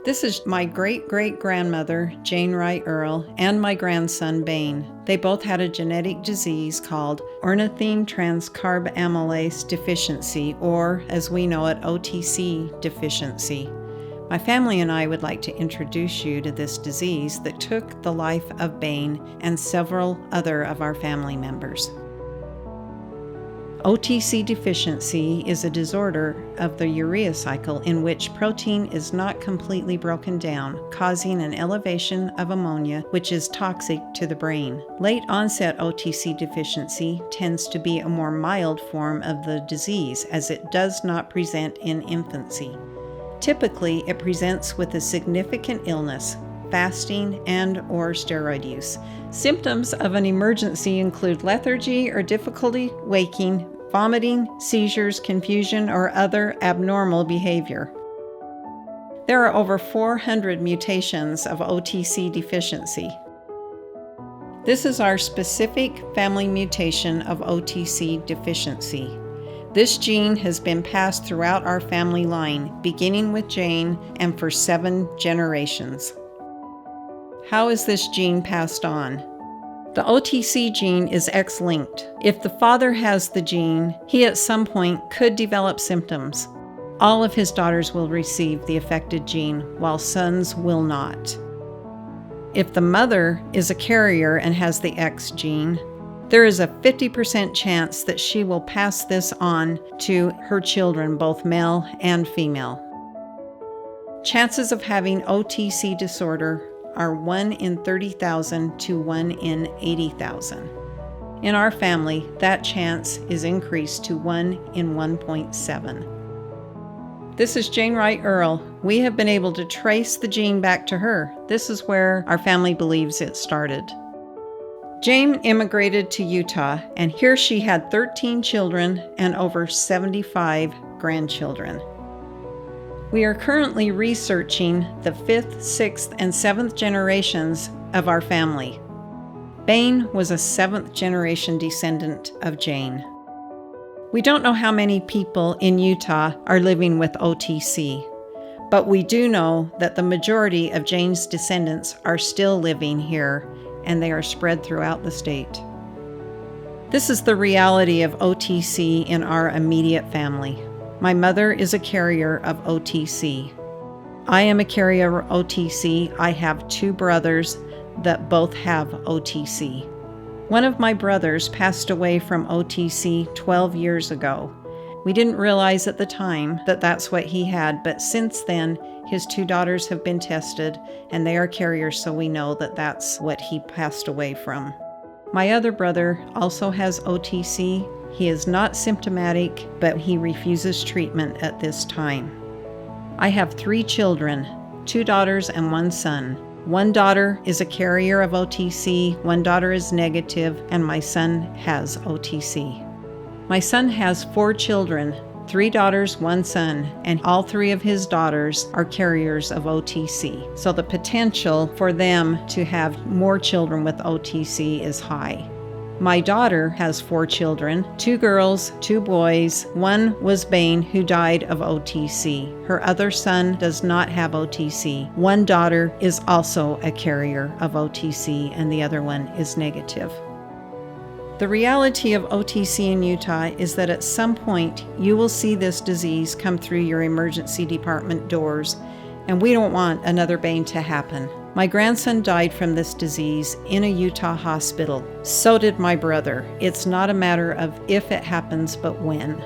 This is my great-great-grandmother, Jane Wright Earl, and my grandson, Baine. They both had a genetic disease called ornithine transcarbamylase deficiency, or as we know it, OTC deficiency. My family and I would like to introduce you to this disease that took the life of Baine and several other of our family members. OTC deficiency is a disorder of the urea cycle in which protein is not completely broken down, causing an elevation of ammonia, which is toxic to the brain. Late-onset OTC deficiency tends to be a more mild form of the disease, as it does not present in infancy. Typically, it presents with a significant illness, fasting, and/or steroid use. Symptoms of an emergency include lethargy or difficulty waking, vomiting, seizures, confusion, or other abnormal behavior. There are over 400 mutations of OTC deficiency. This is our specific family mutation of OTC deficiency. This gene has been passed throughout our family line, beginning with Jane and for 7 generations. How is this gene passed on? The OTC gene is X-linked. If the father has the gene, he at some point could develop symptoms. All of his daughters will receive the affected gene, while sons will not. If the mother is a carrier and has the X gene, there is a 50% chance that she will pass this on to her children, both male and female. Chances of having OTC disorder are 1 in 30,000 to 1 in 80,000. In our family, that chance is increased to 1 in 1.7. This is Jane Wright Earl. We have been able to trace the gene back to her. This is where our family believes it started. Jane immigrated to Utah, and here she had 13 children and over 75 grandchildren. We are currently researching the 5th, 6th, and 7th generations of our family. Baine was a 7th generation descendant of Jane. We don't know how many people in Utah are living with OTC, but we do know that the majority of Jane's descendants are still living here, and they are spread throughout the state. This is the reality of OTC in our immediate family. My mother is a carrier of OTC. I am a carrier of OTC. I have 2 brothers that both have OTC. One of my brothers passed away from OTC 12 years ago. We didn't realize at the time that that's what he had, but since then, his 2 daughters have been tested, and they are carriers, so we know that that's what he passed away from. My other brother also has OTC. He is not symptomatic, but he refuses treatment at this time. I have 3 children, 2 daughters and 1 son. 1 daughter is a carrier of OTC, 1 daughter is negative, and my son has OTC. My son has 4 children, 3 daughters, 1 son, and all 3 of his daughters are carriers of OTC. So the potential for them to have more children with OTC is high. My daughter has 4 children, 2 girls, 2 boys. 1 was Baine, who died of OTC. Her other son does not have OTC. 1 daughter is also a carrier of OTC, and the other one is negative. The reality of OTC in Utah is that at some point you will see this disease come through your emergency department doors, and we don't want another Baine to happen. My grandson died from this disease in a Utah hospital. So did my brother. It's not a matter of if it happens, but when.